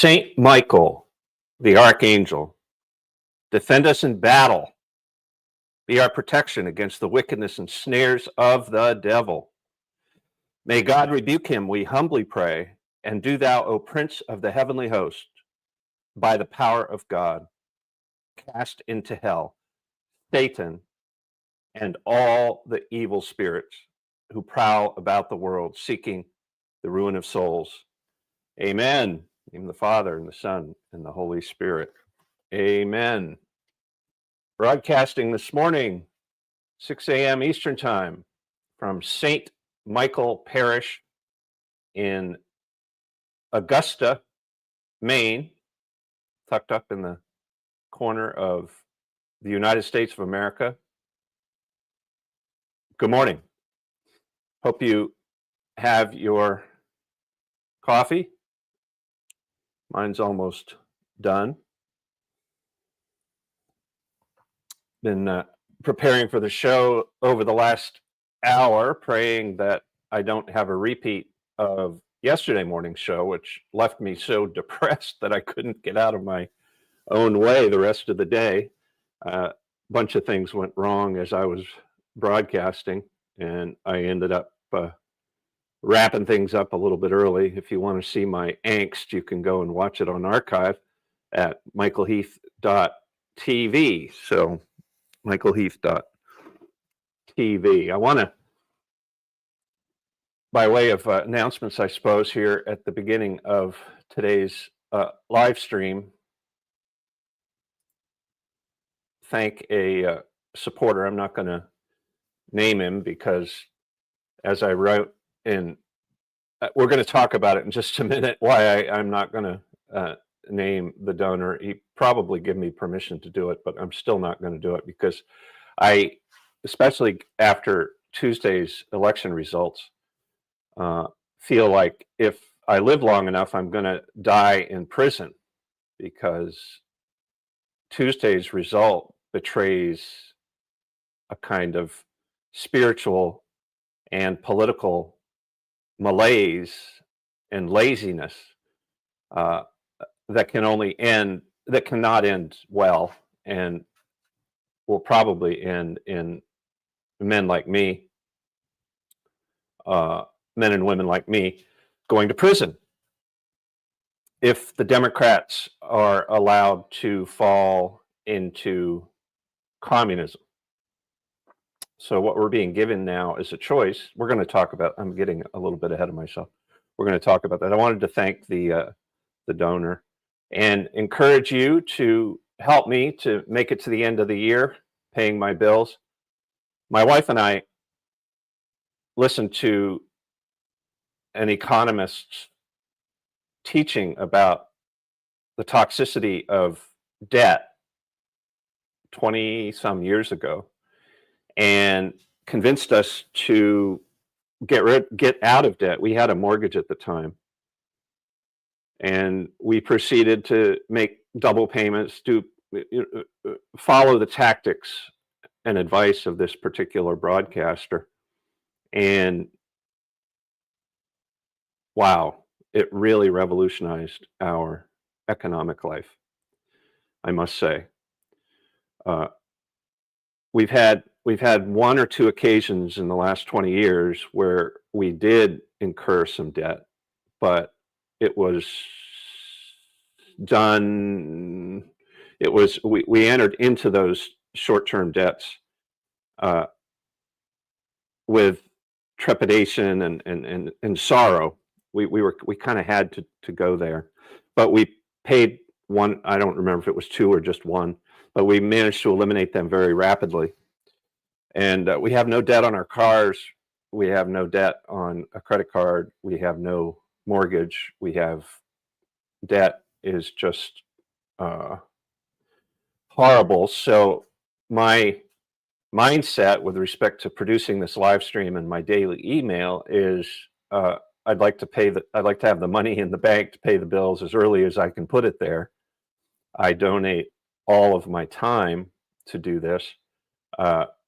Saint Michael, the archangel, defend us in battle. Be our protection against the wickedness and snares of the devil. May God rebuke him, we humbly pray, and do thou, O Prince of the heavenly host, by the power of God, cast into hell Satan and all the evil spirits who prowl about the world seeking the ruin of souls. Amen. In the name of the Father, and the Son, and the Holy Spirit. Amen. Broadcasting this morning, 6 a.m. Eastern Time, from St. Michael Parish in Augusta, Maine, tucked up in the corner of the United States of America. Good morning. Hope you have your coffee. Mine's almost done. Been preparing for the show over the last hour, praying that I don't have a repeat of yesterday morning's show, which left me so depressed that I couldn't get out of my own way the rest of the day. A bunch of things went wrong as I was broadcasting, and I ended up wrapping things up a little bit early. If you want to see my angst, you can go and watch it on archive at michaelheath.tv. So michaelheath.tv. I want to, by way of announcements, I suppose, here at the beginning of today's live stream, thank a supporter. I'm not going to name him because, as I wrote in, we're going to talk about it in just a minute, why I'm not going to name the donor. He probably gave me permission to do it, but I'm still not going to do it because I, especially after Tuesday's election results, feel like if I live long enough, I'm going to die in prison, because Tuesday's result betrays a kind of spiritual and political malaise and laziness that cannot end well, and will probably end in men like me, men and women like me, going to prison if the Democrats are allowed to fall into communism. So what we're being given now is a choice. We're going to talk about, I'm getting a little bit ahead of myself. We're going to talk about that. I wanted to thank the donor and encourage you to help me to make it to the end of the year, paying my bills. My wife and I listened to an economist's teaching about the toxicity of debt 20 some years ago, and convinced us to get out of debt. We had a mortgage at the time, and we proceeded to make double payments, to follow the tactics and advice of this particular broadcaster. And wow, it really revolutionized our economic life, I must say. We've had one or two occasions in the last 20 years where we did incur some debt, but it was done. We entered into those short-term debts with trepidation and sorrow. We kind of had to go there, but we paid one. I don't remember if it was two or just one, but we managed to eliminate them very rapidly. And we have no debt on our cars. We have no debt on a credit card. We have no mortgage. We have debt is just horrible. So my mindset with respect to producing this live stream and my daily email is I'd like to have the money in the bank to pay the bills as early as I can put it there. I donate all of my time to do this.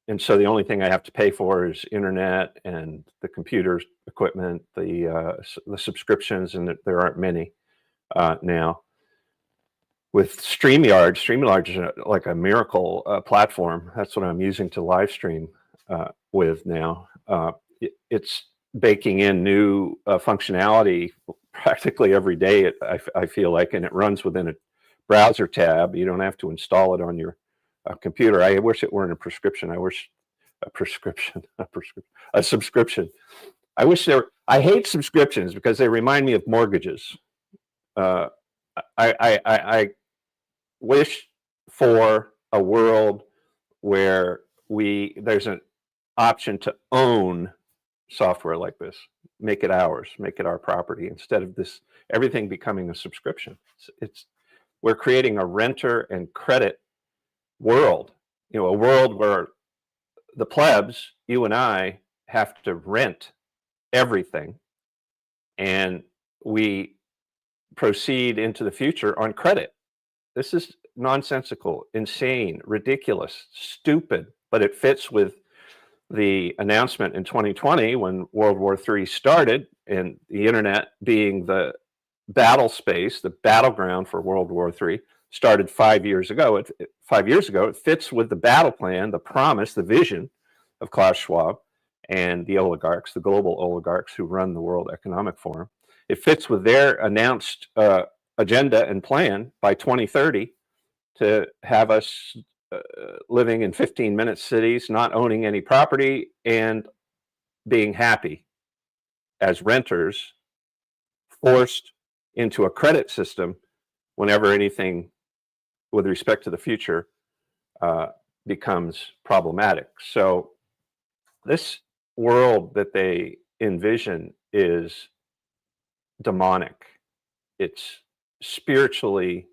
And so the only thing I have to pay for is internet and the computer equipment, the subscriptions, and there aren't many now. with StreamYard. StreamYard is like a miracle platform. That's what I'm using to live stream with now. It's baking in new functionality practically every day, I feel like, and it runs within a browser tab. You don't have to install it on your computer. I wish it weren't a prescription. I wish a subscription. I hate subscriptions because they remind me of mortgages. I wish for a world where there's an option to own software like this, make it ours, make it our property, instead of everything becoming a subscription. We're creating a renter and credit world, a world where the plebs, you and I, have to rent everything, and we proceed into the future on credit. This is nonsensical, insane, ridiculous, stupid, but it fits with the announcement in 2020 when World War III started, and the internet being the battle space, the battleground for World War III, started 5 years ago. 5 years ago, it fits with the battle plan, the promise, the vision of Klaus Schwab and the oligarchs, the global oligarchs who run the World Economic Forum. It fits with their announced agenda and plan by 2030 to have us living in 15-minute cities, not owning any property, and being happy as renters, forced into a credit system whenever anything with respect to the future becomes problematic. So this world that they envision is demonic. It's spiritually,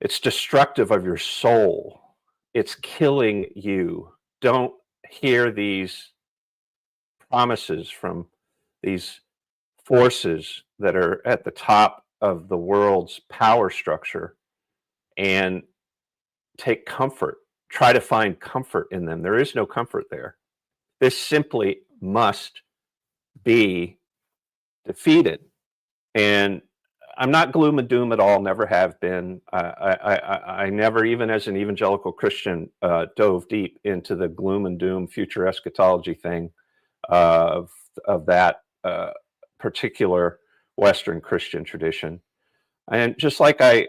it's destructive of your soul. It's killing you. Don't hear these promises from these forces that are at the top of the world's power structure and take comfort. Try to find comfort in them. There is no comfort there. This simply must be defeated. And I'm not gloom and doom at all, never have been. I never, even as an evangelical Christian, dove deep into the gloom and doom future eschatology thing of that particular Western Christian tradition. And just like I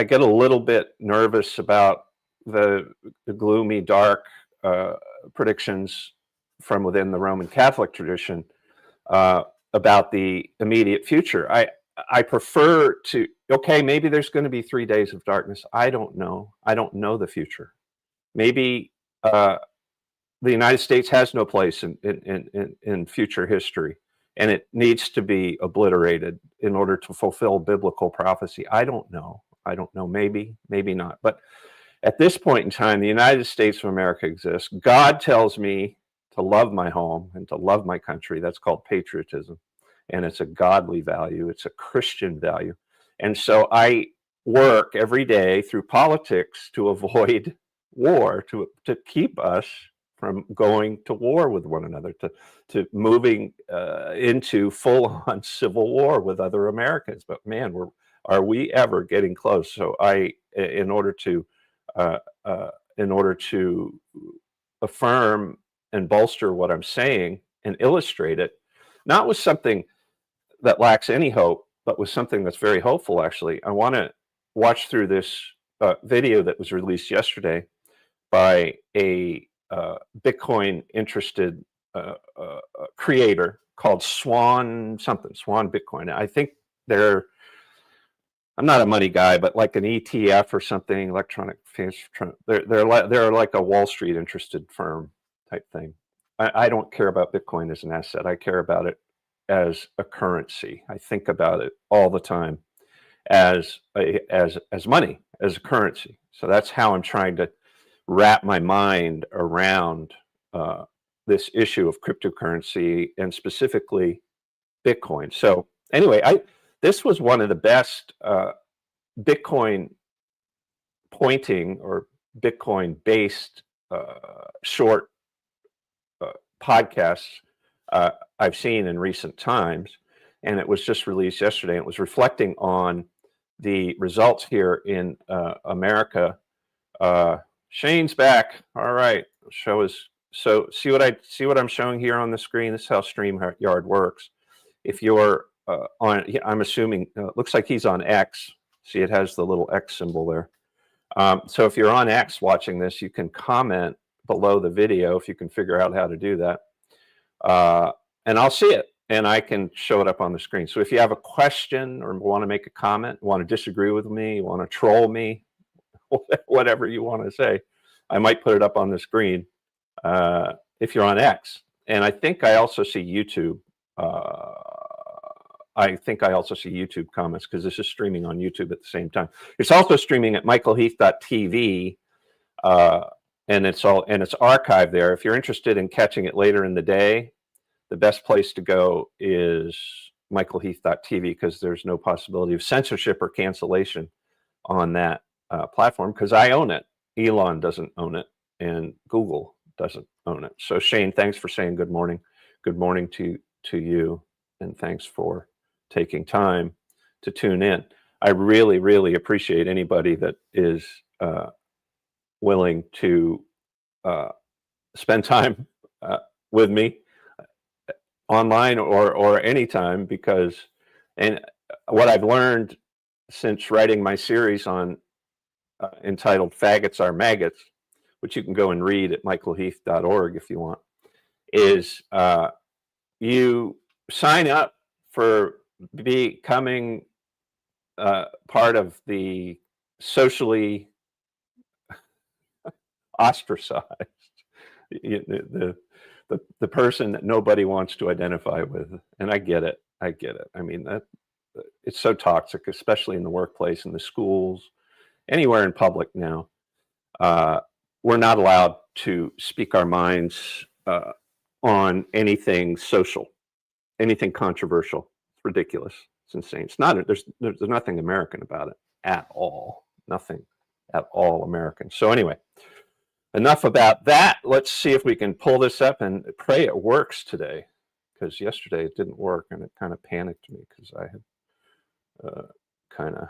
get a little bit nervous about the gloomy, dark predictions from within the Roman Catholic tradition about the immediate future. I prefer to, okay, maybe there's going to be 3 days of darkness. I don't know. I don't know the future. Maybe the United States has no place in future history, and it needs to be obliterated in order to fulfill biblical prophecy. I don't know. Maybe, maybe not. But at this point in time, the United States of America exists. God tells me to love my home and to love my country. That's called patriotism. And it's a godly value. It's a Christian value. And so I work every day through politics to avoid war, to keep us from going to war with one another, to moving into full-on civil war with other Americans. But man, are we ever getting close? So in order to affirm and bolster what I'm saying and illustrate it, not with something that lacks any hope, but with something that's very hopeful, actually, I want to watch through this video that was released yesterday by a Bitcoin interested creator called Swan Bitcoin. I think I'm not a money guy, but like an ETF or something, electronic transfer. They're like a Wall Street interested firm type thing. I don't care about Bitcoin as an asset. I care about it as a currency. I think about it all the time as money, as a currency. So that's how I'm trying to wrap my mind around this issue of cryptocurrency and specifically Bitcoin. So anyway, this was one of the best Bitcoin pointing or Bitcoin based short podcasts I've seen in recent times, and it was just released yesterday. It was reflecting on the results here in America. Shane's back. All right, show us. So see what I'm showing here on the screen. This is how StreamYard works. If you're on, I'm assuming looks like he's on X. See, it has the little X symbol there. So if you're on X watching this, you can comment below the video if you can figure out how to do that, and I'll see it and I can show it up on the screen. So if you have a question or want to make a comment, want to disagree with me, want to troll me, whatever you want to say, I might put it up on the screen if you're on X. And I think I also see YouTube. I think I also see YouTube comments because this is streaming on YouTube at the same time. It's also streaming at michaelheath.tv, and it's archived there. If you're interested in catching it later in the day, the best place to go is michaelheath.tv because there's no possibility of censorship or cancellation on that platform because I own it. Elon doesn't own it, and Google doesn't own it. So Shane, thanks for saying good morning. Good morning to you, and thanks for taking time to tune in. I really, really appreciate anybody that is willing to spend time with me online or anytime, because, and what I've learned since writing my series on entitled Faggots Are Maggots, which you can go and read at michaelheath.org if you want, is you sign up for becoming part of the socially ostracized, the person that nobody wants to identify with. And I get it. I mean, that it's so toxic, especially in the workplace, in the schools, anywhere in public now. We're not allowed to speak our minds on anything social, anything controversial. It's ridiculous. It's insane. It's not. There's nothing American about it at all. Nothing at all American. So anyway, enough about that. Let's see if we can pull this up and pray it works today, because yesterday it didn't work and it kind of panicked me because I had kind of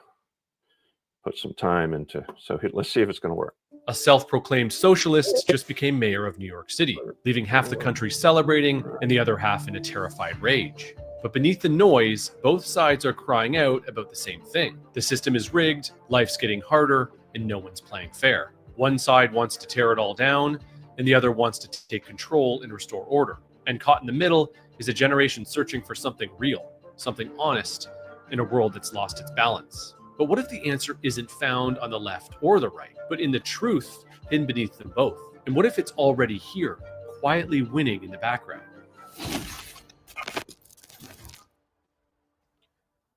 put some time into. So let's see if it's going to work. A self-proclaimed socialist just became mayor of New York City, leaving half the country celebrating and the other half in a terrified rage. But beneath the noise, both sides are crying out about the same thing. The system is rigged, life's getting harder, and no one's playing fair. One side wants to tear it all down, and the other wants to take control and restore order. And caught in the middle is a generation searching for something real, something honest, in a world that's lost its balance. But what if the answer isn't found on the left or the right, but in the truth hidden beneath them both? And what if it's already here, quietly winning in the background?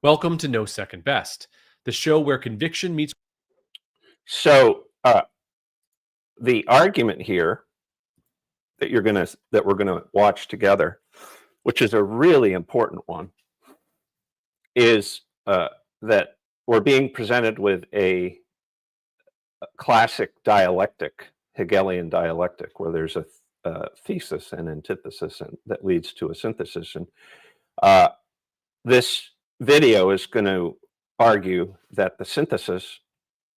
Welcome to No Second Best, the show where conviction meets... So the argument here that we're gonna watch together, which is a really important one, is that we're being presented with a classic dialectic, Hegelian dialectic, where there's a thesis and antithesis that leads to a synthesis. And this video is going to argue that the synthesis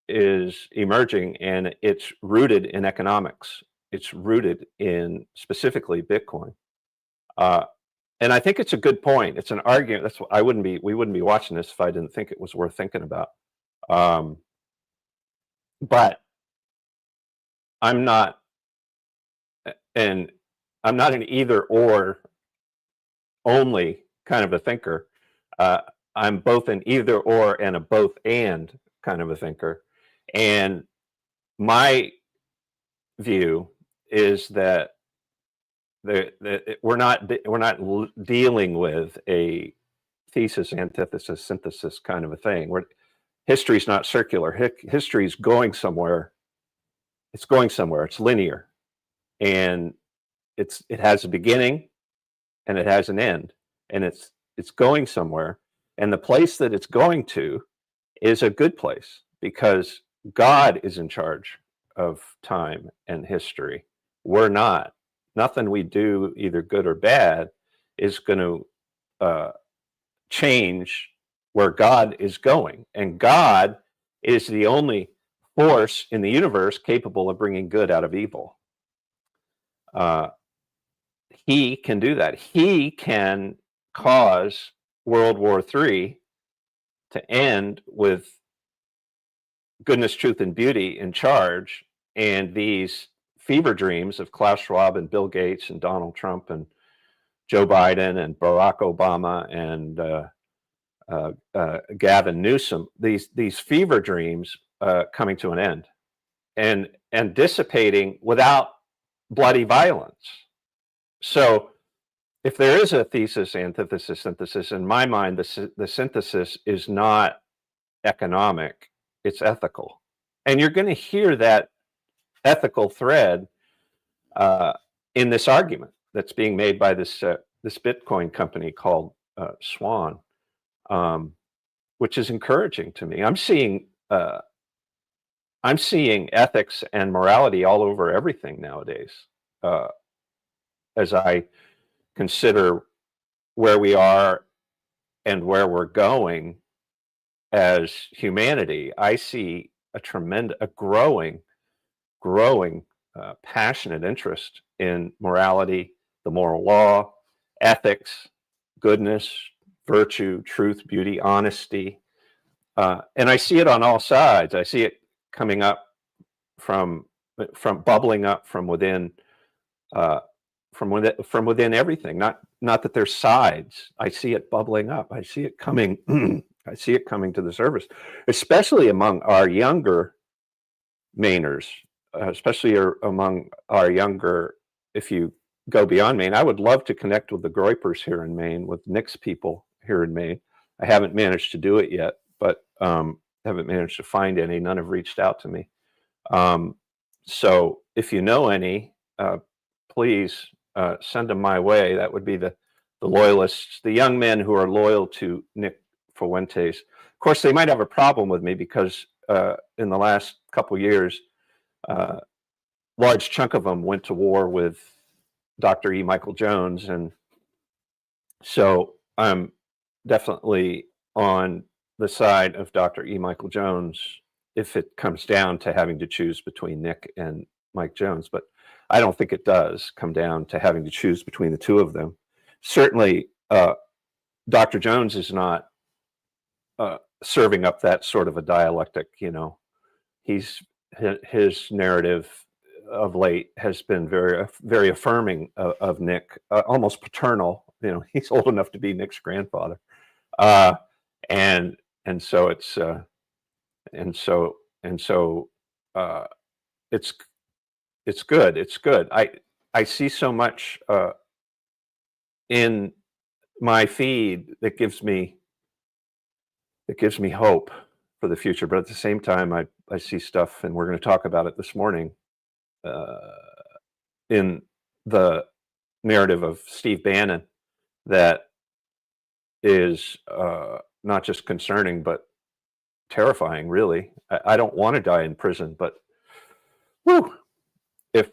is emerging and it's rooted in economics. It's rooted in specifically Bitcoin. And I think it's a good point. It's an argument. That's what we wouldn't be watching this if I didn't think it was worth thinking about. But I'm not an either or only kind of a thinker. I'm both an either or and a both and kind of a thinker. And my view is that we're not dealing with a thesis, antithesis, synthesis kind of a thing. History's not circular. History's going somewhere. It's going somewhere. It's linear, and it has a beginning, and it has an end, and it's going somewhere. And the place that it's going to is a good place because God is in charge of time and history. We're not. Nothing we do, either good or bad, is going to change where God is going. And God is the only force in the universe capable of bringing good out of evil. He can do that. He can cause World War III to end with goodness, truth, and beauty in charge, and these fever dreams of Klaus Schwab and Bill Gates and Donald Trump and Joe Biden and Barack Obama and Gavin Newsom, these fever dreams coming to an end and dissipating without bloody violence. So if there is a thesis, antithesis, synthesis, in my mind, the synthesis is not economic, it's ethical. And you're going to hear that ethical thread in this argument that's being made by this Bitcoin company called Swan, which is encouraging to me. I'm seeing ethics and morality all over everything nowadays. As I consider where we are and where we're going as humanity, I see a growing, passionate interest in morality, the moral law, ethics, goodness, virtue, truth, beauty, honesty, and I see it on all sides. I see it coming up from bubbling up from within. From within everything, not that there's sides. I see it bubbling up. I see it coming. I see it coming to the surface, especially among our younger Mainers, especially among our younger. If you go beyond Maine, I would love to connect with the Groypers here in Maine, with Nick's people here in Maine. I haven't managed to do it yet, but haven't managed to find any. None have reached out to me. So if you know any, please send them my way. That would be the loyalists, the young men who are loyal to Nick Fuentes. Of course, they might have a problem with me because in the last couple years, large chunk of them went to war with Dr. E. Michael Jones. And so I'm definitely on the side of Dr. E. Michael Jones if it comes down to having to choose between Nick and Mike Jones. But I don't think it does come down to having to choose between the two of them. Certainly, Dr. Jones is not serving up that sort of a dialectic. You know, his narrative of late has been very affirming of Nick, almost paternal. You know, he's old enough to be Nick's grandfather, and so it's it's good. It's good. I see so much in my feed that gives me hope for the future. But at the same time, I see stuff, and we're going to talk about it this morning, in the narrative of Steve Bannon that is not just concerning, but terrifying, really. I don't want to die in prison, but whew, if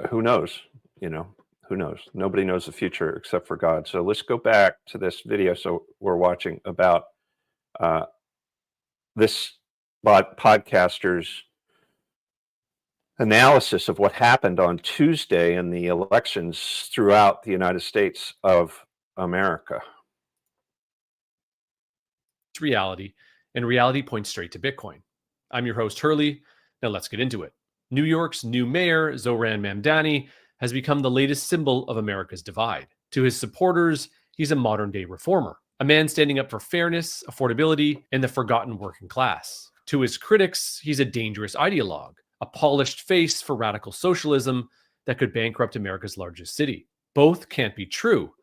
who knows? You know, who knows? Nobody knows the future except for God. So let's go back to this video. So we're watching about this podcaster's analysis of what happened on Tuesday in the elections throughout the United States of America. It's reality, and reality points straight to Bitcoin. I'm your host, Hurley. Now let's get into it. New York's new mayor, Zohran Mamdani, has become the latest symbol of America's divide. To his supporters, he's a modern-day reformer, a man standing up for fairness, affordability, and the forgotten working class. To his critics, he's a dangerous ideologue, a polished face for radical socialism that could bankrupt America's largest city. Both can't be true,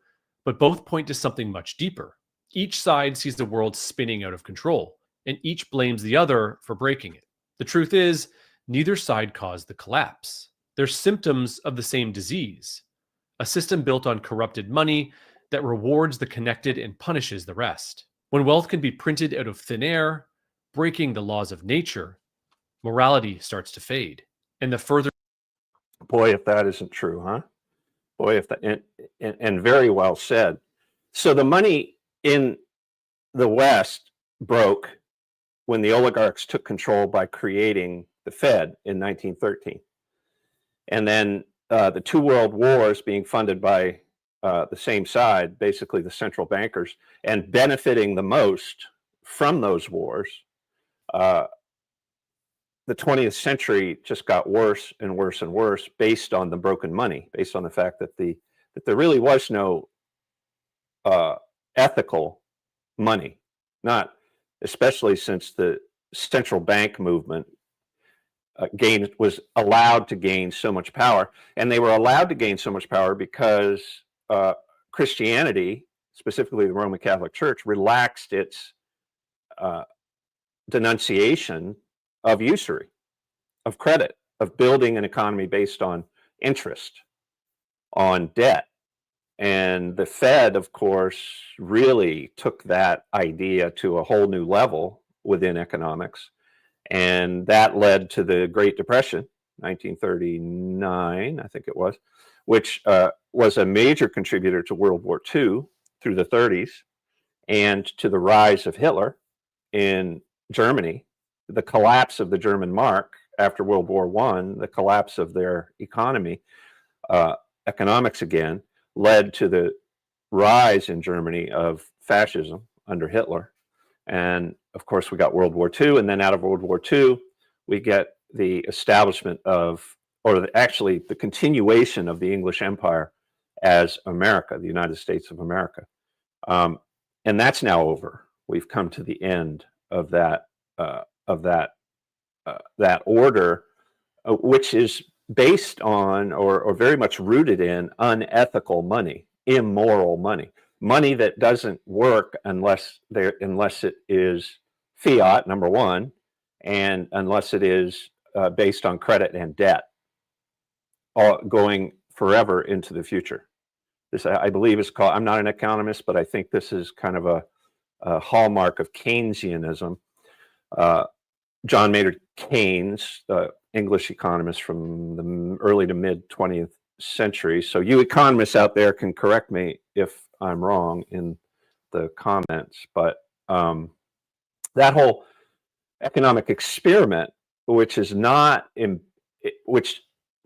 but both point to something much deeper. Each side sees the world spinning out of control, and each blames the other for breaking it. The truth is, neither side caused the collapse. They're symptoms of the same disease, a system built on corrupted money that rewards the connected and punishes the rest. When wealth can be printed out of thin air, breaking the laws of nature, morality starts to fade. And the further... Boy, if that isn't true, huh? Boy, if that, and very well said. So the money in the West broke when the oligarchs took control by creating the Fed in 1913. And then the two world wars being funded by the same side, basically the central bankers, and benefiting the most from those wars. The 20th century just got worse and worse and worse based on the broken money, based on the fact that there really was no ethical money, not especially since the central bank movement was allowed to gain so much power. And they were allowed to gain so much power because Christianity, specifically the Roman Catholic Church, relaxed its denunciation of usury, of credit, of building an economy based on interest, on debt. And the Fed, of course, really took that idea to a whole new level within economics. And that led to the Great Depression, 1939, I think it was, which was a major contributor to World War II through the 30s, and to the rise of Hitler in Germany, the collapse of the German mark after World War I, the collapse of their economy, economics again, led to the rise in Germany of fascism under Hitler. And of course, we got World War II. And then out of World War II, we get the establishment of, or actually the continuation of the English Empire as America, the United States of America. And that's now over. We've come to the end of that order, which is based on or very much rooted in unethical money, immoral money, money that doesn't work unless it is fiat, number one, and unless it is based on credit and debt, all going forever into the future. This, I believe, is called, I'm not an economist, but I think this is kind of a hallmark of Keynesianism. John Maynard Keynes, English economist from the early to mid 20th century. So you economists out there can correct me if I'm wrong in the comments, but that whole economic experiment, which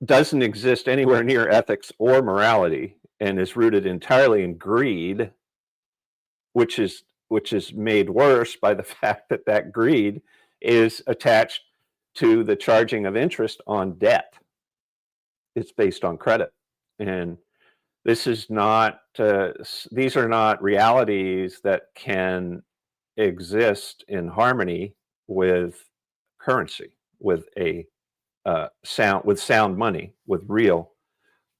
doesn't exist anywhere near ethics or morality, and is rooted entirely in greed, which is made worse by the fact that that greed is attached to the charging of interest on debt. It's based on credit. And this is not, these are not realities that can exist in harmony with currency, with sound money, with real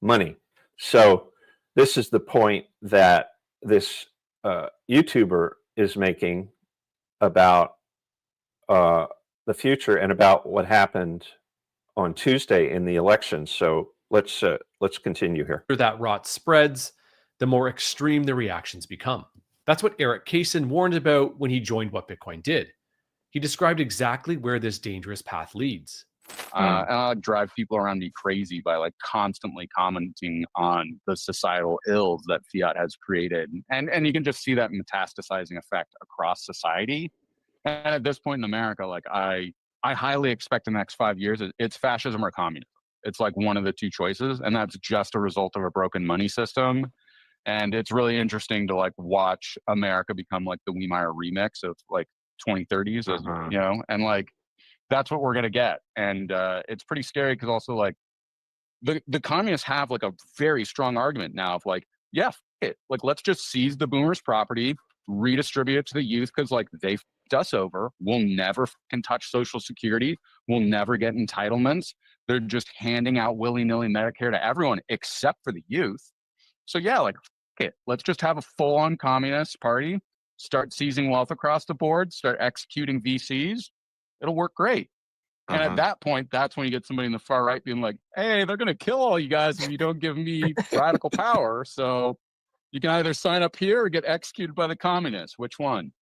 money. So this is the point that this YouTuber is making about the future and about what happened on Tuesday in the election. So let's continue here. That rot spreads, the more extreme the reactions become. That's what Eric Kaysen warned about when he joined What Bitcoin Did. He described exactly where this dangerous path leads. And I'll drive people around me crazy by like constantly commenting on the societal ills that fiat has created. And you can just see that metastasizing effect across society. And at this point in America, like I highly expect in the next 5 years, it's fascism or communism. It's like one of the two choices. And that's just a result of a broken money system. And it's really interesting to like watch America become like the Wiemeyer remix of like 2030s, you know, and like, that's what we're going to get. And it's pretty scary because also like the communists have like a very strong argument now of like, yeah, like let's just seize the boomers' property, redistribute it to the youth because like they f***ed us over. We'll never can touch Social Security. We'll never get entitlements. They're just handing out willy-nilly Medicare to everyone except for the youth. So yeah, like let's just have a full-on communist party, start seizing wealth across the board, start executing VCs. It'll work great. And at that point, that's when you get somebody in the far right being like, hey, they're going to kill all you guys if you don't give me radical power. So you can either sign up here or get executed by the communists. Which one?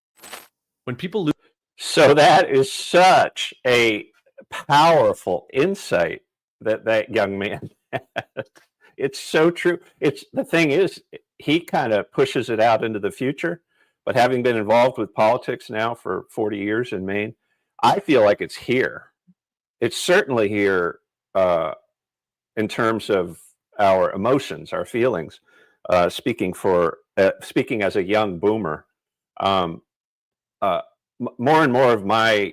When people lose. So that is such a powerful insight that young man had. It's so true. The thing is, he kind of pushes it out into the future. But having been involved with politics now for 40 years in Maine, I feel like it's here. It's certainly here in terms of our emotions, our feelings. Speaking as a young boomer, more and more of my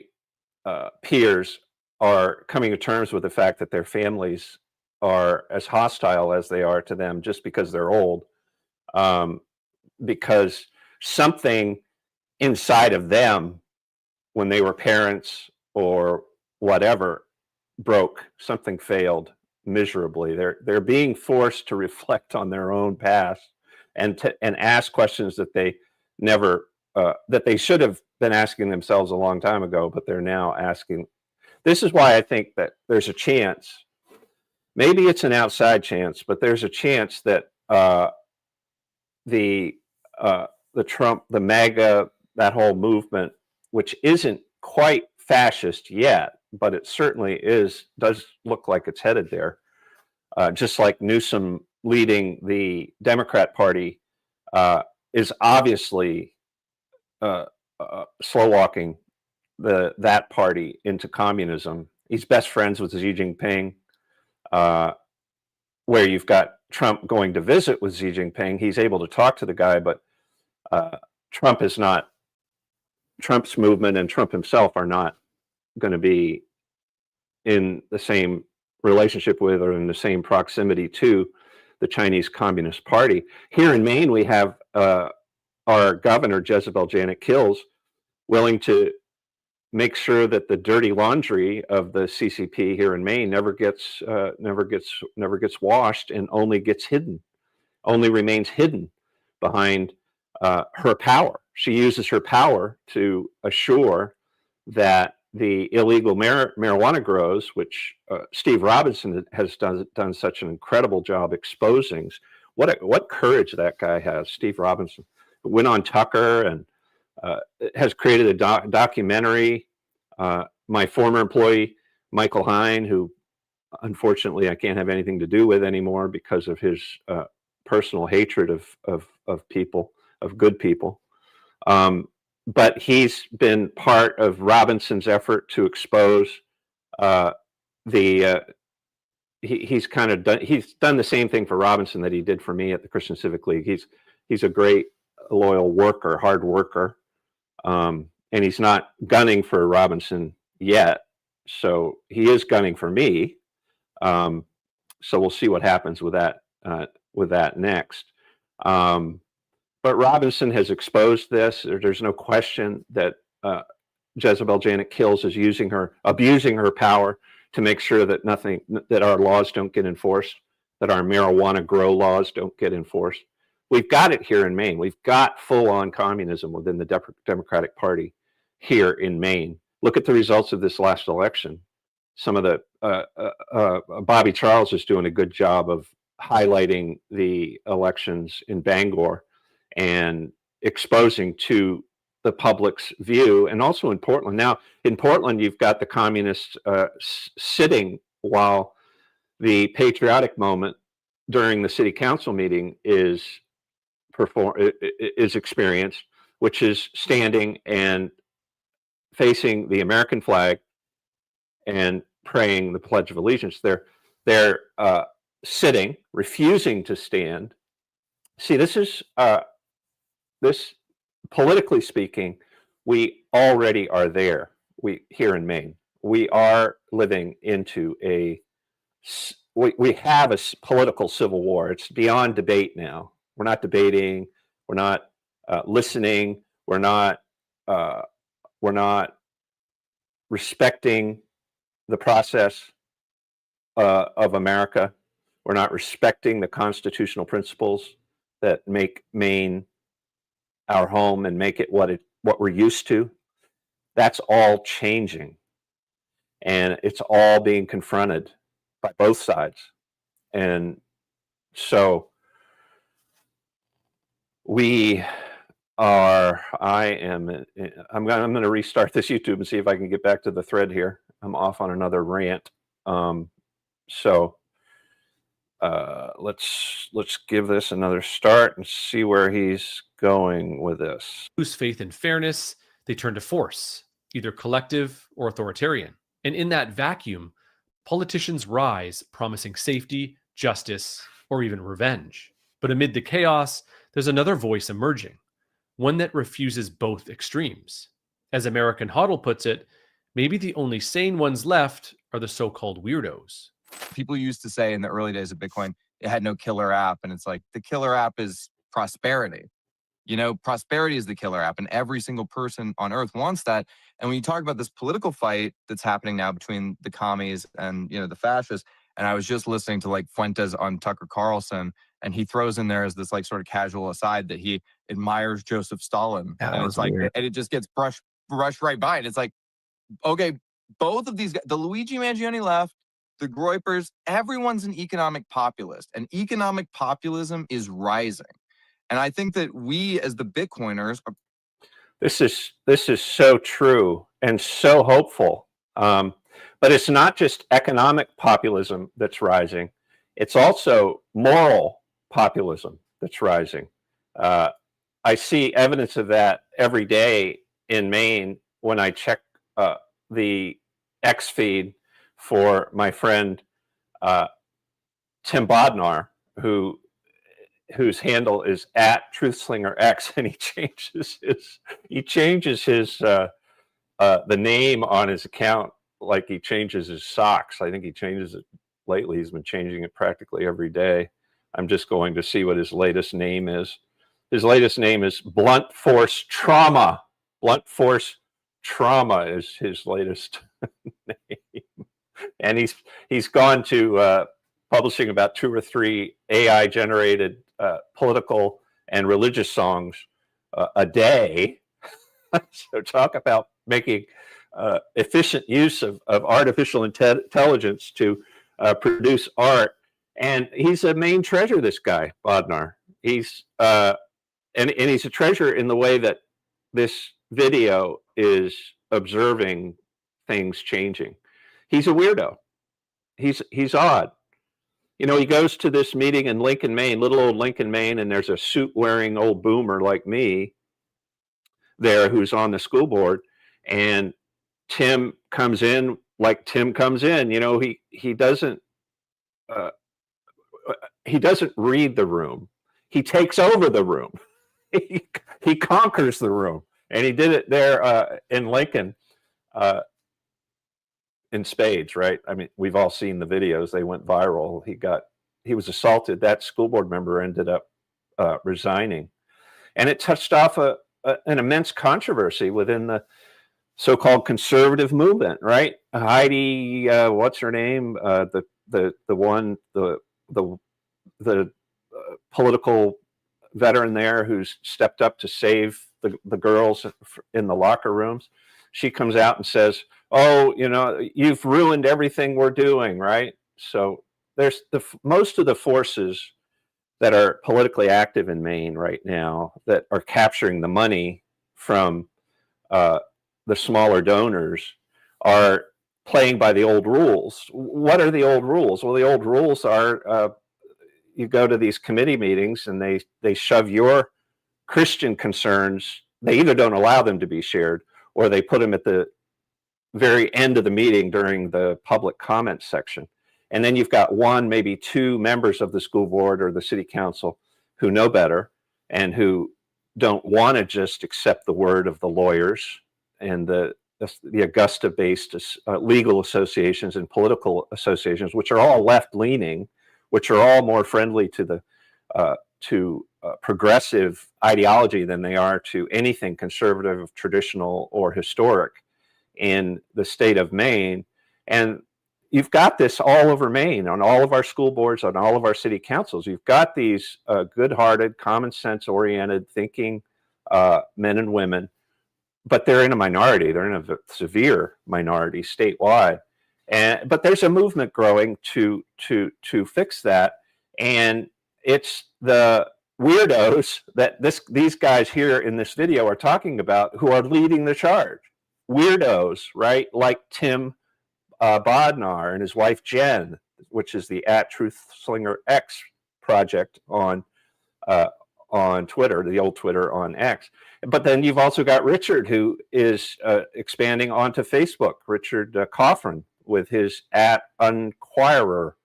peers are coming to terms with the fact that their families are as hostile as they are to them just because they're old, because something inside of them when they were parents or whatever broke, something failed miserably. They're being forced to reflect on their own past and ask questions that they never that they should have been asking themselves a long time ago, but they're now asking. This is why I think that there's a chance, maybe it's an outside chance, but there's a chance that the Trump, the MAGA, that whole movement, which isn't quite fascist yet, but it certainly does look like it's headed there. Just like Newsom leading the Democrat Party is obviously slow walking that party into communism. He's best friends with Xi Jinping, where you've got Trump going to visit with Xi Jinping. He's able to talk to the guy, but Trump is not. Trump's movement and Trump himself are not going to be in the same relationship with or in the same proximity to the Chinese Communist Party. Here in Maine, we have our governor, Jezebel Janet Kills, willing to make sure that the dirty laundry of the CCP here in Maine never gets washed and only remains hidden behind her power. She uses her power to assure that the illegal marijuana grows, which Steve Robinson has done such an incredible job exposing. What courage that guy has, Steve Robinson. Went on Tucker and has created a documentary. My former employee, Michael Hine, who unfortunately I can't have anything to do with anymore because of his personal hatred of people, of good people. But he's been part of Robinson's effort to expose he's done the same thing for Robinson that he did for me at the Christian Civic League. He's a great loyal worker, hard worker, and he's not gunning for Robinson yet. So he is gunning for me. So we'll see what happens with that next. But Robinson has exposed this. There's no question that Jezebel Janet Kills is abusing her power to make sure that our laws don't get enforced, that our marijuana grow laws don't get enforced. We've got it here in Maine. We've got full-on communism within the Democratic Party here in Maine. Look at the results of this last election. Some of the Bobby Charles is doing a good job of highlighting the elections in Bangor and exposing to the public's view, and also in Portland. Now, in Portland, you've got the communists sitting while the patriotic moment during the city council meeting is experienced, which is standing and facing the American flag and praying the Pledge of Allegiance. They're sitting, refusing to stand. See, this, politically speaking, we already are there. Here in Maine, we are living into we have a political civil war. It's beyond debate now. We're not debating. We're not listening. We're not respecting the process of America. We're not respecting the constitutional principles that make Maine our home and make it what we're used to. That's all changing, and it's all being confronted by both sides. And so I'm going to restart this YouTube and see if I can get back to the thread here. I'm off on another rant. So let's give this another start and see where he's going with this. Lose faith in fairness, they turn to force, either collective or authoritarian. And in that vacuum, politicians rise, promising safety, justice, or even revenge. But amid the chaos, there's another voice emerging, one that refuses both extremes. As American Hoddle puts it, maybe the only sane ones left are the so-called weirdos. People used to say in the early days of Bitcoin, it had no killer app. And it's like, the killer app is prosperity. You know, prosperity is the killer app, and every single person on earth wants that. And when you talk about this political fight that's happening now between the commies and, you know, the fascists, and I was just listening to like Fuentes on Tucker Carlson, and he throws in there as this like sort of casual aside that he admires Joseph Stalin. And it's like, and it just gets brushed right by it. It's like, okay, both of these guys, the Luigi Mangione left, the Groypers, everyone's an economic populist, and economic populism is rising. And I think that we, as the Bitcoiners, this is so true and so hopeful. But it's not just economic populism that's rising; it's also moral populism that's rising. I see evidence of that every day in Maine when I check the X feed for my friend Tim Bodnar, whose handle is @TruthslingerX, and he changes his the name on his account like he changes his socks. I think he changes it lately. He's been changing it practically every day. I'm just going to see what his latest name is. His latest name is Blunt Force Trauma. Blunt Force Trauma is his latest name, and he's gone to publishing about 2 or 3 AI generated political and religious songs a day. So talk about making efficient use of artificial intelligence to produce art. And he's a main treasure, this guy, Bodnar. He's and he's a treasure in the way that this video is observing things changing. He's a weirdo. He's odd. You know, he goes to this meeting in Lincoln, Maine, little old Lincoln, Maine, and there's a suit-wearing old boomer like me there who's on the school board, and Tim comes in like Tim comes in. You know, he doesn't read the room. He takes over the room. He conquers the room, and he did it there in Lincoln. In spades, right? I mean, we've all seen the videos. They went viral. He was assaulted. That school board member ended up resigning. And it touched off an immense controversy within the so-called conservative movement, right? Heidi, what's her name? The political veteran there who's stepped up to save the girls in the locker rooms. She comes out and says, oh, you know, you've ruined everything we're doing, right? So there's most of the forces that are politically active in Maine right now that are capturing the money from the smaller donors are playing by the old rules. What are the old rules? Well, the old rules are you go to these committee meetings and they shove your Christian concerns. They either don't allow them to be shared or they put them at the very end of the meeting during the public comment section. And then you've got 1, maybe 2 members of the school board or the city council who know better and who don't want to just accept the word of the lawyers and the Augusta-based legal associations and political associations, which are all left-leaning, which are all more friendly to the progressive ideology than they are to anything conservative, traditional, or historic in the state of Maine. And you've got this all over Maine, on all of our school boards, on all of our city councils. You've got these good-hearted, common sense-oriented, thinking men and women, but they're in a minority. They're in a severe minority statewide. But there's a movement growing to fix that, and it's the weirdos that these guys here in this video are talking about who are leading the charge. Weirdos, right? Like Tim Bodnar and his wife Jen, which is the @TruthSlingerX project on Twitter, the old Twitter on X. But then you've also got Richard, who is expanding onto Facebook, Richard Coffrin, with his @Unquirer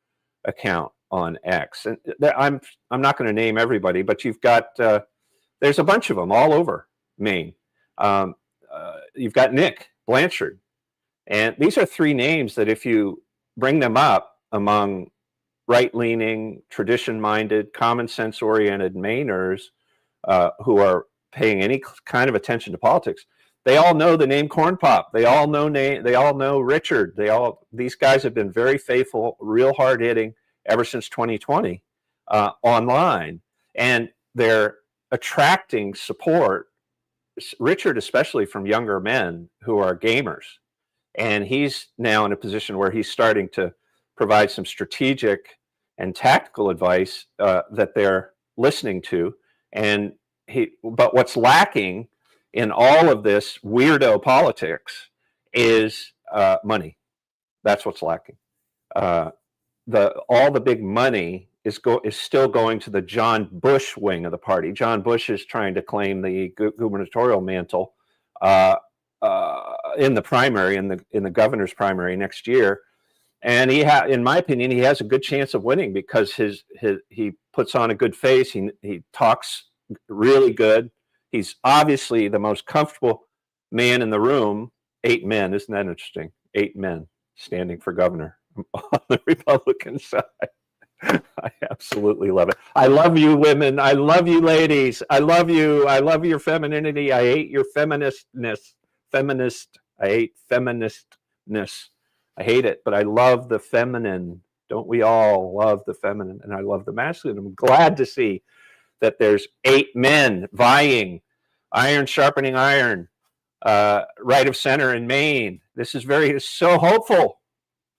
account on X. And I'm not going to name everybody, but you've got there's a bunch of them all over Maine. You've got Nick Blanchard, and these are three names that if you bring them up among right-leaning, tradition-minded, common sense-oriented Mainers who are paying any kind of attention to politics, they all know the name Corn Pop. They all know Richard. These guys have been very faithful, real hard-hitting ever since 2020 online, and they're attracting support. Richard, especially from younger men who are gamers, and he's now in a position where he's starting to provide some strategic and tactical advice that they're listening to. But what's lacking in all of this weirdo politics is money. That's what's lacking. All the big money is still going to the John Bush wing of the party. John Bush is trying to claim the gubernatorial mantle in the primary, in the governor's primary next year. And in my opinion, he has a good chance of winning because he puts on a good face. He talks really good. He's obviously the most comfortable man in the room. 8 men, isn't that interesting? 8 men standing for governor on the Republican side. I absolutely love it. I love you, women. I love you, ladies. I love you. I love your femininity. I hate your feministness. I hate feministness. I hate it, but I love the feminine. Don't we all love the feminine? And I love the masculine. I'm glad to see that there's 8 men vying, iron sharpening iron, right of center in Maine. This is so hopeful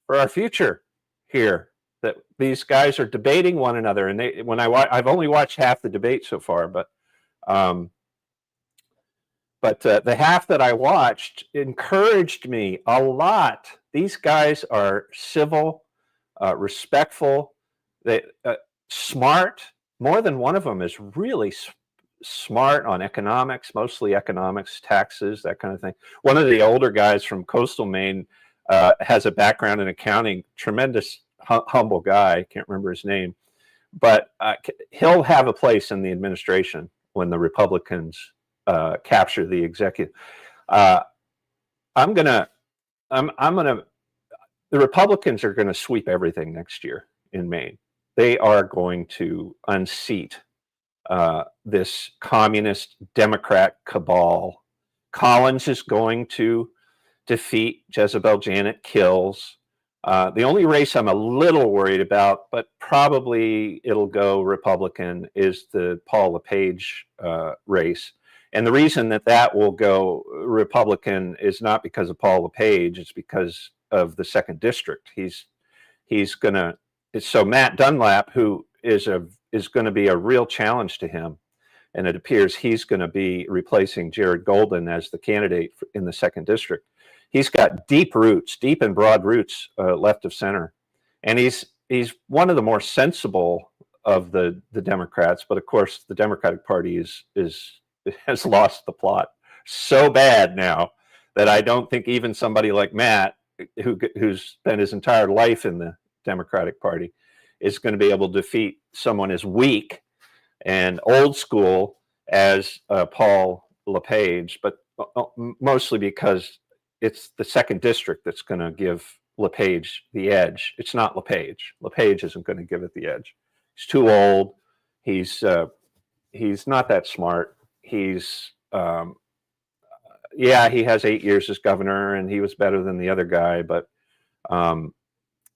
for our future here, that these guys are debating one another. And I've only watched half the debate so far, but the half that I watched encouraged me a lot. These guys are civil, respectful, smart. More than one of them is really smart on economics, mostly economics, taxes, that kind of thing. One of the older guys from coastal Maine has a background in accounting, tremendous, humble guy. I can't remember his name, but he'll have a place in the administration when the Republicans capture the executive. The Republicans are going to sweep everything next year in Maine. They are going to unseat this communist Democrat cabal. Collins is going to defeat Jezebel Janet Kills. The only race I'm a little worried about, but probably it'll go Republican, is the Paul LePage race. And the reason that will go Republican is not because of Paul LePage, it's because of the 2nd district. So Matt Dunlap, who is going to be a real challenge to him, and it appears he's going to be replacing Jared Golden as the candidate in the 2nd district. He's got deep and broad roots left of center, and he's one of the more sensible of the Democrats. But of course, the Democratic Party has lost the plot so bad now that I don't think even somebody like Matt, who's spent his entire life in the Democratic Party, is going to be able to defeat someone as weak and old school as Paul LePage, but mostly because it's the 2nd district that's going to give LePage the edge. It's not LePage. LePage isn't going to give it the edge. He's too old. He's not that smart. He has 8 years as governor, and he was better than the other guy, but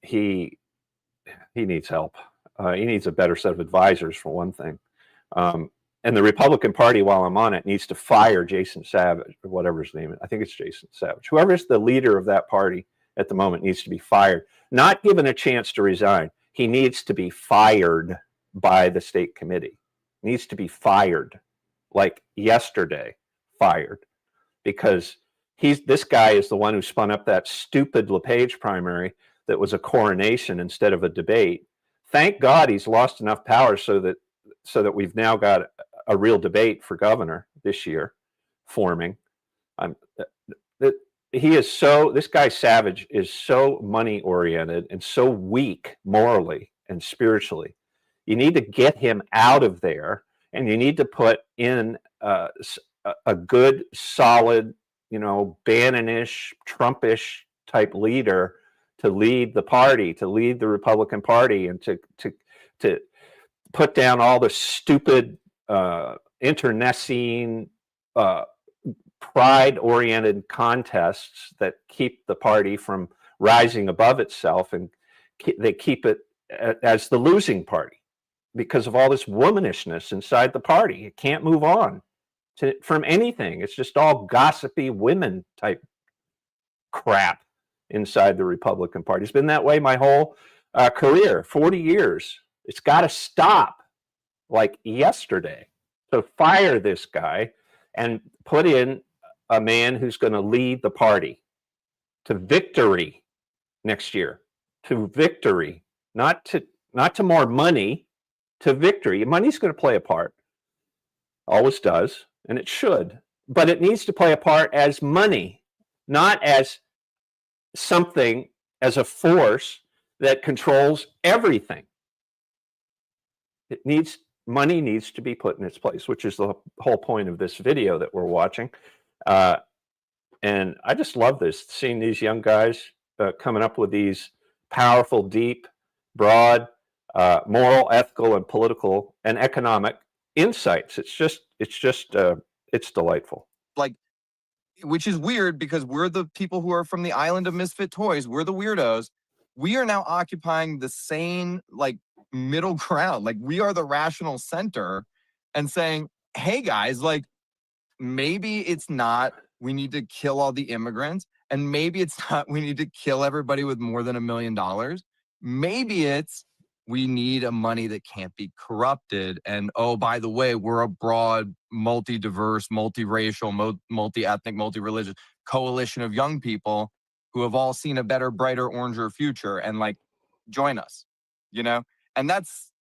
he needs help. He needs a better set of advisors, for one thing. And the Republican Party, while I'm on it, needs to fire Jason Savage, or whatever his name is. I think it's Jason Savage. Whoever is the leader of that party at the moment needs to be fired, not given a chance to resign. He needs to be fired by the state committee. He needs to be fired, like yesterday, fired, because this guy is the one who spun up that stupid LePage primary that was a coronation instead of a debate. Thank God he's lost enough power so that we've now got a real debate for governor this year forming. This guy Savage is so money oriented and so weak morally and spiritually. You need to get him out of there, and you need to put in a good, solid, Bannon-ish, Trump-ish type leader to lead the party, to lead the Republican Party, and to put down all the stupid internecine pride-oriented contests that keep the party from rising above itself, and they keep it as the losing party because of all this womanishness inside the party. It can't move on from anything. It's just all gossipy women type crap inside the Republican Party. It's been that way my whole career, 40 years. It's got to stop like yesterday. So fire this guy and put in a man who's going to lead the party to victory next year, to victory, not to more money, to victory. Money's going to play a part, always does, and it should, but it needs to play a part as money, not as something, as a force that controls everything. Money needs to be put in its place, which is the whole point of this video that we're watching. And I just love this, seeing these young guys coming up with these powerful, deep, broad, moral, ethical, and political and economic insights. It's delightful. Like, which is weird because we're the people who are from the island of misfit toys. We're the weirdos. We are now occupying the sane, middle ground. We are the rational center and saying, hey guys, maybe it's not we need to kill all the immigrants, and maybe it's not we need to kill everybody with more than $1 million. Maybe it's we need a money that can't be corrupted. And oh, by the way, we're a broad, multi-diverse, multiracial, multi-ethnic, multi-religious coalition of young people who have all seen a better, brighter, oranger future, and join us, And that's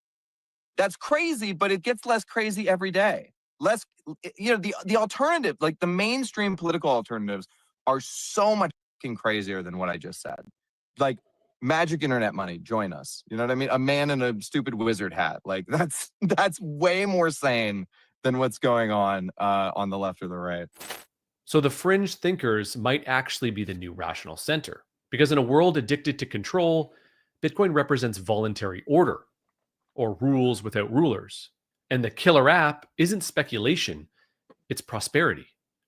crazy, but it gets less crazy every day. Less, the alternative, the mainstream political alternatives are so much crazier than what I just said. Magic internet money, join us. You know what I mean? A man in a stupid wizard hat. That's way more sane than what's going on the left or the right. So the fringe thinkers might actually be the new rational center, because in a world addicted to control, Bitcoin represents voluntary order, or rules without rulers. And the killer app isn't speculation, it's prosperity.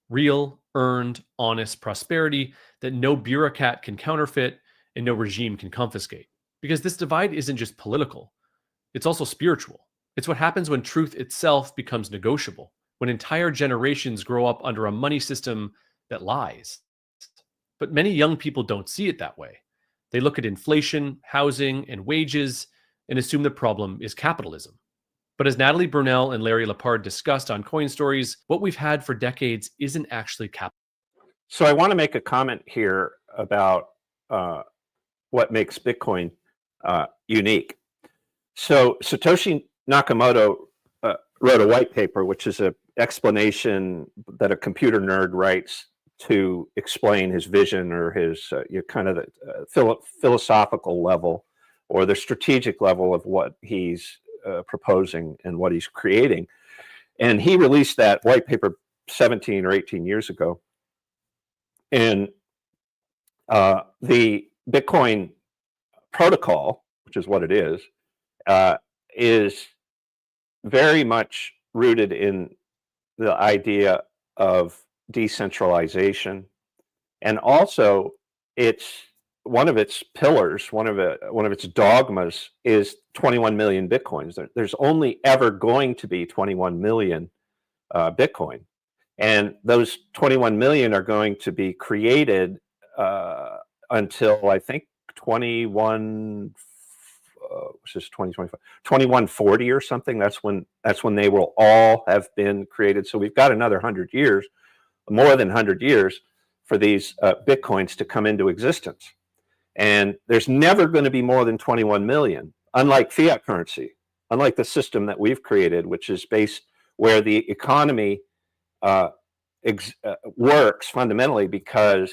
Real, earned, honest prosperity that no bureaucrat can counterfeit and no regime can confiscate. Because this divide isn't just political, it's also spiritual. It's what happens when truth itself becomes negotiable, when entire generations grow up under a money system that lies. But many young people don't see it that way. They look at inflation, housing, and wages and assume the problem is capitalism. But as Natalie Brunell and Larry Lepard discussed on Coin Stories, what we've had for decades isn't actually capitalism. So I want to make a comment here about what makes Bitcoin unique. So Satoshi Nakamoto wrote a white paper, which is an explanation that a computer nerd writes to explain his vision or his kind of the philosophical level or the strategic level of what he's proposing and what he's creating. And he released that white paper 17 or 18 years ago. And the Bitcoin protocol, which is what it is very much rooted in the idea of decentralization, and also it's one of its pillars, one of its dogmas is 21 million bitcoins. There's only ever going to be 21 million Bitcoin, and those 21 million are going to be created until I think 2140 or something. That's when they will all have been created. So we've got another 100 years, more than 100 years, for these bitcoins to come into existence. And there's never going to be more than 21 million, unlike fiat currency, unlike the system that we've created, which is based where the economy works fundamentally because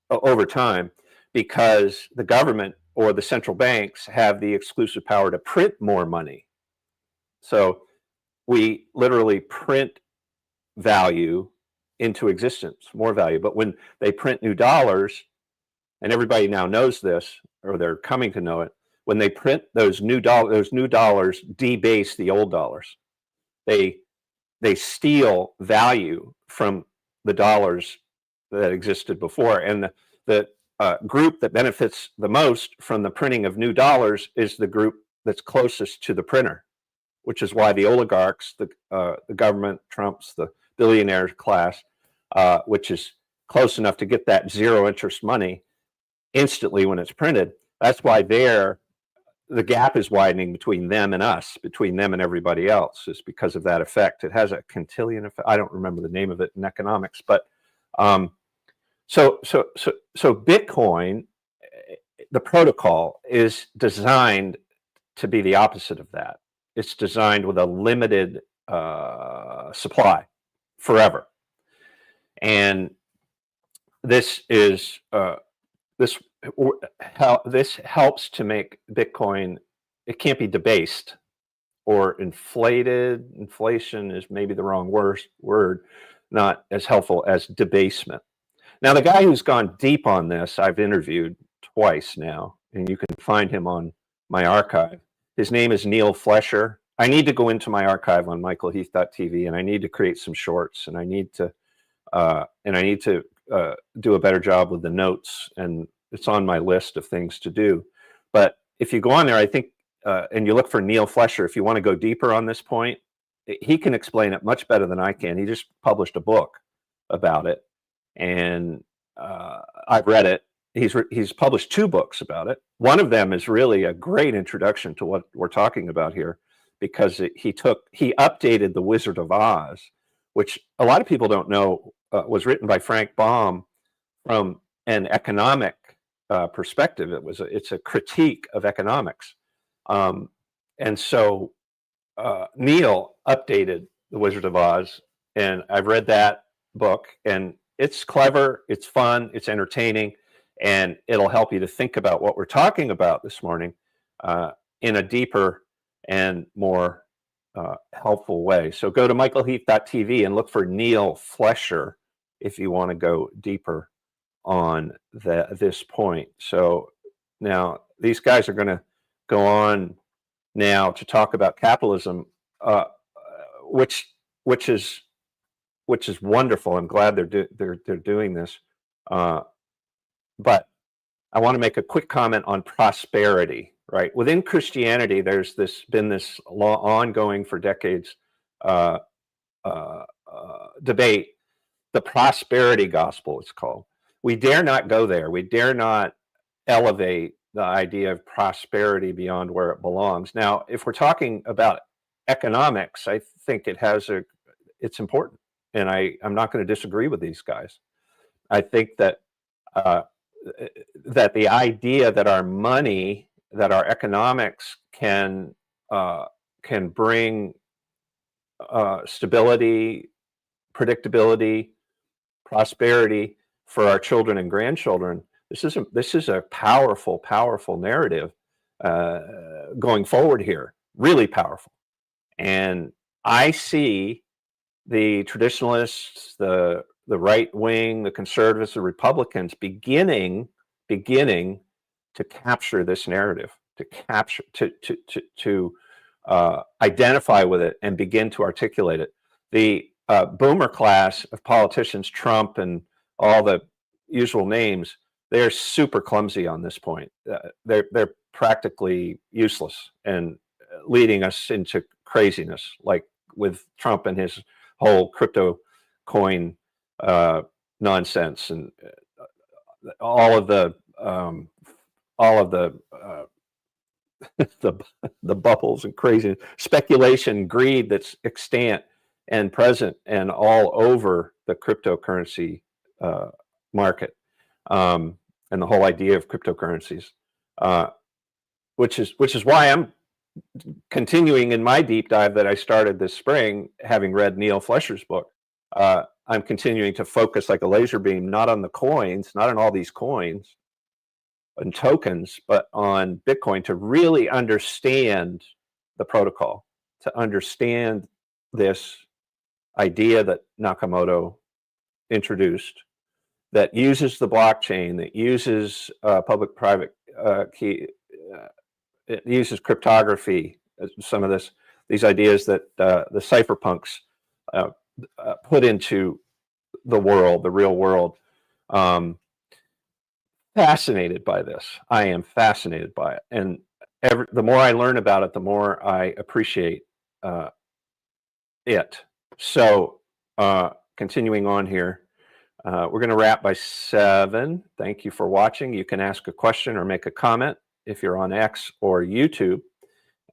over time, because the government or the central banks have the exclusive power to print more money. So we literally print value into existence, more value. But when they print new dollars, and everybody now knows this, or they're coming to know it, when they print those new dollars debase the old dollars. They steal value from the dollars that existed before. And the group that benefits the most from the printing of new dollars is the group that's closest to the printer, which is why the oligarchs, the government, Trump's, the billionaire class, which is close enough to get that zero interest money instantly when it's printed. That's why the gap is widening between them and us, between them and everybody else, is because of that effect. It has a quintillion effect. I don't remember the name of it in economics, but so Bitcoin, the protocol, is designed to be the opposite of that. It's designed with a limited supply forever, and this helps to make Bitcoin. It can't be debased or inflated. Inflation is maybe the wrong word, not as helpful as debasement. Now, the guy who's gone deep on this, I've interviewed twice now, and you can find him on my archive. His name is Neil Flesher. I need to go into my archive on michaelheath.tv, and I need to create some shorts, and I need to do a better job with the notes, and it's on my list of things to do. But if you go on there, I think, and you look for Neil Flesher, if you want to go deeper on this point, he can explain it much better than I can. He just published a book about it, and I've read it. He's published 2 books about it. One of them is really a great introduction to what we're talking about here, because he updated The Wizard of Oz, which a lot of people don't know was written by Frank Baum from an economic perspective. It's a critique of economics, and so Neil updated The Wizard of Oz, and I've read that book, and it's clever, it's fun, it's entertaining, and it'll help you to think about what we're talking about this morning in a deeper and more helpful way. So go to michaelheath.tv and look for Neil Flesher if you want to go deeper on this point. So now these guys are going to go on now to talk about capitalism, which is wonderful. I'm glad they're doing this, but I want to make a quick comment on prosperity. Right, within Christianity, there's been this ongoing for decades debate. The prosperity gospel, it's called. We dare not go there. We dare not elevate the idea of prosperity beyond where it belongs. Now, if we're talking about economics, I think it's important, and I'm not going to disagree with these guys. I think that that the idea that our money, that our economics can bring stability, predictability, prosperity for our children and grandchildren. This is a powerful narrative going forward here, really powerful. And I see the traditionalists, the right wing, the conservatives, the Republicans beginning to capture this narrative, to identify with it and begin to articulate it. The boomer class of politicians, Trump and all the usual names, they're super clumsy on this point. They're practically useless and leading us into craziness, like with Trump and his whole crypto coin nonsense and all of the the bubbles and crazy speculation, greed that's extant and present and all over the cryptocurrency market, and the whole idea of cryptocurrencies. which is why I'm continuing in my deep dive that I started this spring, having read Neil Flesher's book. I'm continuing to focus like a laser beam, not on the coins, not on all these coins and tokens, but on Bitcoin, to really understand the protocol, to understand this idea that Nakamoto introduced, that uses the blockchain, that uses public-private key, it uses cryptography. Some of these ideas that the cypherpunks put into the world, the real world. Fascinated by this. I am fascinated by it, and the more I learn about it, the more I appreciate it. So, continuing on here, we're going to wrap by 7. Thank you for watching. You can ask a question or make a comment if you're on X or YouTube,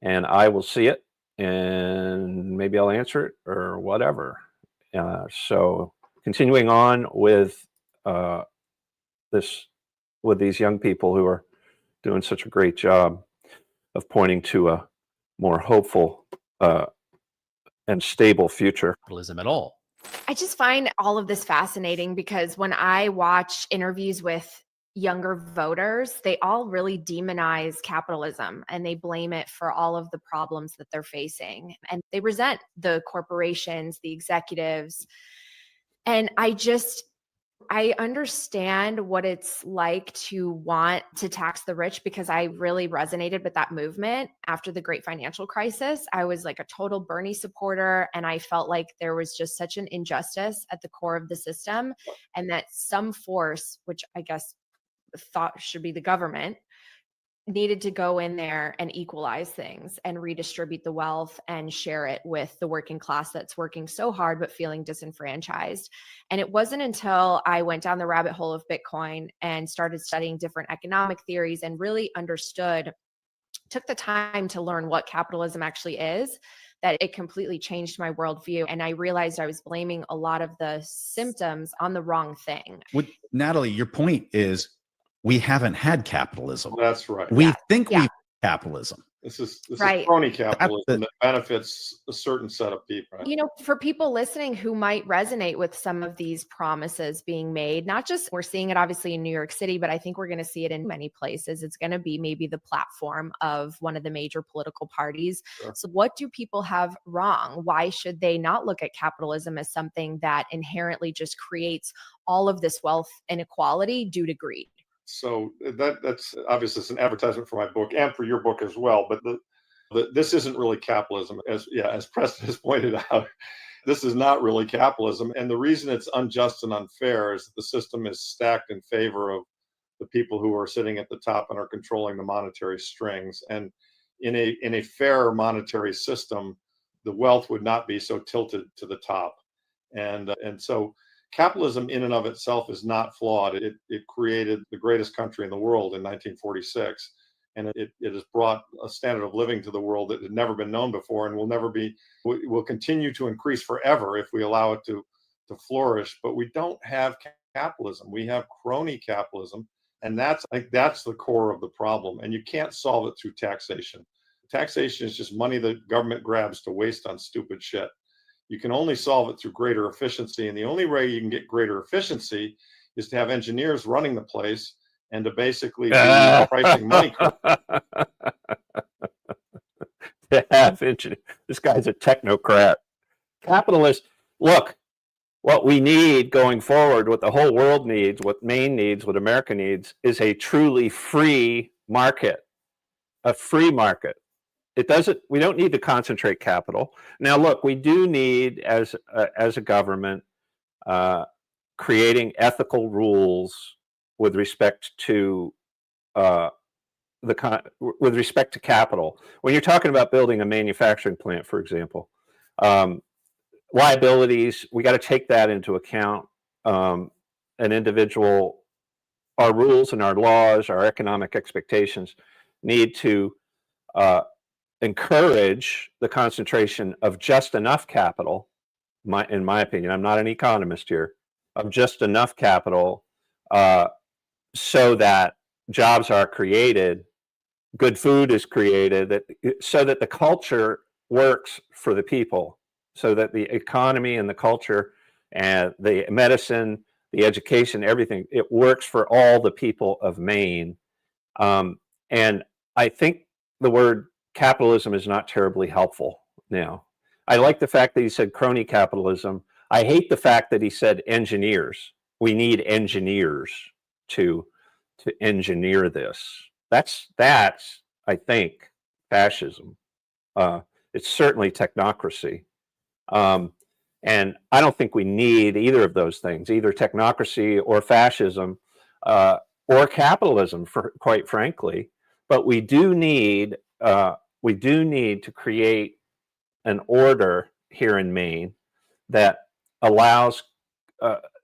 and I will see it, and maybe I'll answer it or whatever. So, continuing on with with these young people who are doing such a great job of pointing to a more hopeful and stable future. Capitalism at all. I just find all of this fascinating because when I watch interviews with younger voters, they all really demonize capitalism and they blame it for all of the problems that they're facing. And they resent the corporations, the executives. And I understand what it's like to want to tax the rich because I really resonated with that movement after the great financial crisis. I was like a total Bernie supporter, and I felt like there was just such an injustice at the core of the system, and that some force, which I guess thought should be the government, needed to go in there and equalize things and redistribute the wealth and share it with the working class that's working so hard but feeling disenfranchised. And it wasn't until I went down the rabbit hole of Bitcoin and started studying different economic theories and really took the time to learn what capitalism actually is, that it completely changed my worldview. And I realized I was blaming a lot of the symptoms on the wrong thing. Natalie, your point is we haven't had capitalism. That's right. We think we've had capitalism. This is Right. crony capitalism that benefits a certain set of people. Right? You know, for people listening who might resonate with some of these promises being made, not just we're seeing it obviously in New York City, but I think we're going to see it in many places. It's going to be maybe the platform of one of the major political parties. Sure. So what do people have wrong? Why should they not look at capitalism as something that inherently just creates all of this wealth inequality due to greed? So that's obviously it's an advertisement for my book and for your book as well. But this isn't really capitalism, as Preston has pointed out. This is not really capitalism, and the reason it's unjust and unfair is that the system is stacked in favor of the people who are sitting at the top and are controlling the monetary strings. And in a fair monetary system, the wealth would not be so tilted to the top, and so. Capitalism in and of itself is not flawed. It created the greatest country in the world in 1946, and it has brought a standard of living to the world that had never been known before and will continue to increase forever if we allow it to flourish. But we don't have capitalism. We have crony capitalism, and that's the core of the problem. And you can't solve it through taxation. Taxation is just money the government grabs to waste on stupid shit. You can only solve it through greater efficiency. And the only way you can get greater efficiency is to have engineers running the place and to basically be pricing money. To have engineers. This guy's a technocrat. Capitalist. Look, what we need going forward, what the whole world needs, what Maine needs, what America needs, is a truly free market. A free market. We don't need to concentrate capital. Now, look, we do need, as a government, creating ethical rules with respect to capital. When you're talking about building a manufacturing plant, for example, liabilities, we got to take that into account. Our rules and our laws, our economic expectations need to encourage the concentration of just enough capital, in my opinion, I'm not an economist here, of just enough capital so that jobs are created good food is created, so that the culture works for the people, so that the economy and the culture and the medicine, the education, everything, it works for all the people of Maine. And I think the word capitalism is not terribly helpful now. I like the fact that he said crony capitalism. I hate the fact that he said engineers. We need engineers to engineer this. That's I think fascism. It's certainly technocracy. And I don't think we need either of those things, either technocracy or fascism, or capitalism, for quite frankly. But we do need to create an order here in Maine that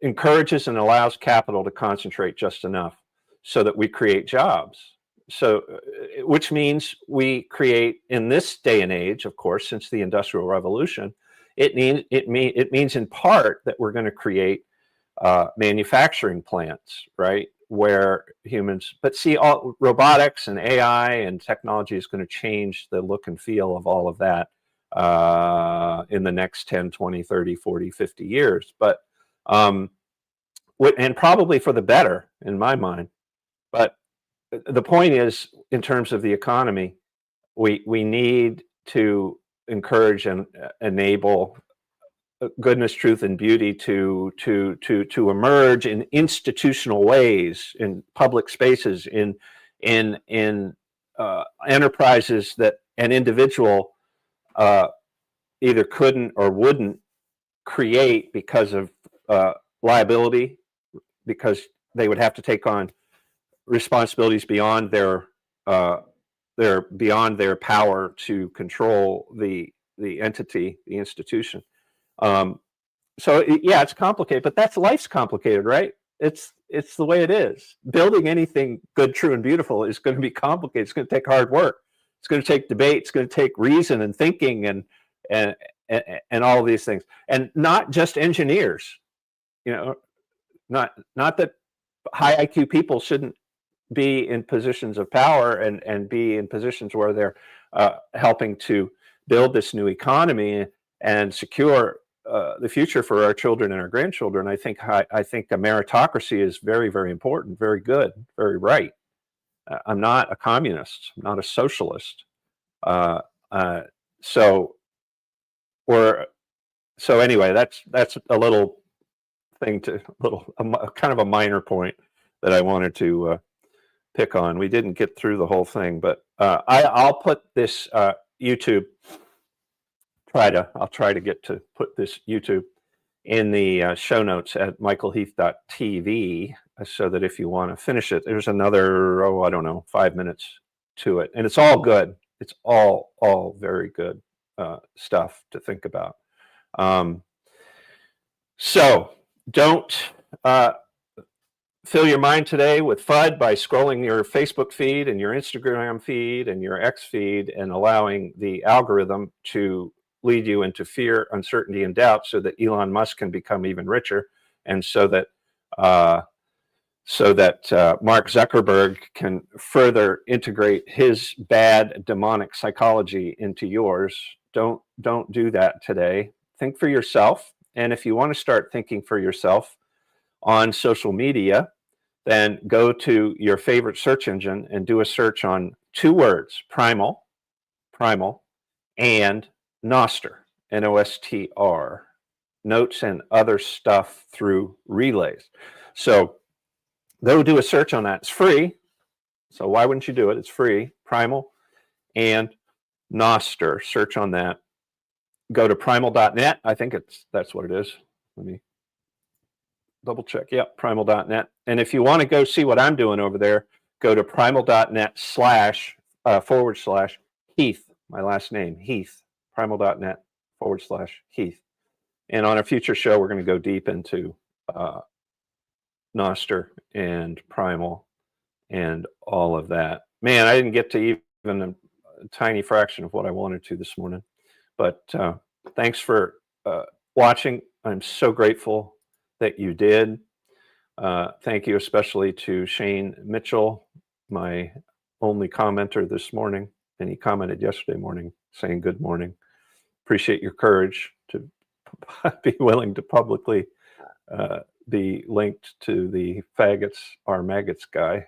encourages and allows capital to concentrate just enough so that we create jobs. So, which means we create, in this day and age, of course, since the Industrial Revolution, it means in part that we're going to create manufacturing plants, right, where humans. But see, all robotics and AI and technology is going to change the look and feel of all of that in the next 10, 20, 30, 40, 50 years. But and probably for the better, in my mind. But the point is, in terms of the economy, we need to encourage and enable goodness, truth, and beauty to emerge in institutional ways, in public spaces, in enterprises that an individual either couldn't or wouldn't create because of liability, because they would have to take on responsibilities beyond their power to control the entity, the institution. So yeah, it's complicated, but that's life's complicated, right? It's the way it is. Building anything good, true, and beautiful is going to be complicated. It's going to take hard work. It's going to take debate. It's going to take reason and thinking and all of these things, and not just engineers. You know, not that high IQ people shouldn't be in positions of power and be in positions where they're helping to build this new economy and secure the future for our children and our grandchildren. I think a meritocracy is very, very important, very good, very right. I'm not a communist. I'm not a socialist. So anyway, that's a little thing kind of a minor point that I wanted to pick on. We didn't get through the whole thing, but I'll put this YouTube. I'll try to put this YouTube in the show notes at michaelheath.tv, so that if you want to finish it, there's another 5 minutes to it, and it's all good. It's all very good stuff to think about. So don't fill your mind today with FUD by scrolling your Facebook feed and your Instagram feed and your X feed and allowing the algorithm to lead you into fear, uncertainty, and doubt, so that Elon Musk can become even richer, and so that Mark Zuckerberg can further integrate his bad demonic psychology into yours. Don't do that today. Think for yourself, and if you want to start thinking for yourself on social media, then go to your favorite search engine and do a search on 2 words: primal, and Nostr, Nostr, notes and other stuff through relays. So go do a search on that. It's free. So why wouldn't you do it? It's free. Primal and Nostr. Search on that. Go to primal.net. I think that's what it is. Let me double check. Yep, primal.net. And if you want to go see what I'm doing over there, go to primal.net / Heath, my last name, Heath, primal.net / Heath. And on a future show, we're going to go deep into Nostr and Primal and all of that. Man, I didn't get to even a tiny fraction of what I wanted to this morning. But thanks for watching. I'm so grateful that you did. Thank you especially to Shane Mitchell, my only commenter this morning, and he commented yesterday morning saying good morning. Appreciate your courage to be willing to publicly be linked to the faggots are maggots guy.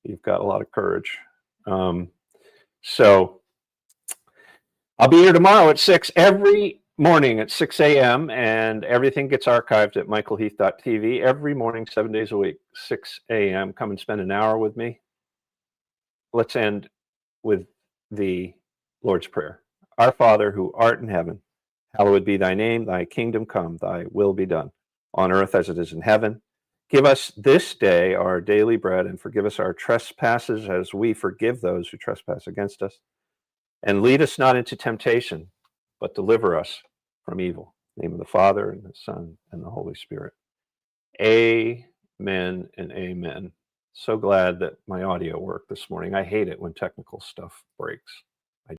You've got a lot of courage. So I'll be here tomorrow at 6 every morning at 6 a.m. and everything gets archived at michaelheath.tv every morning, 7 days a week, 6 a.m. Come and spend an hour with me. Let's end with the Lord's Prayer. Our Father, who art in heaven, hallowed be thy name, thy kingdom come, thy will be done, on earth as it is in heaven. Give us this day our daily bread, and forgive us our trespasses as we forgive those who trespass against us. And lead us not into temptation, but deliver us from evil. In the name of the Father, and the Son, and the Holy Spirit. Amen and amen. So glad that my audio worked this morning. I hate it when technical stuff breaks.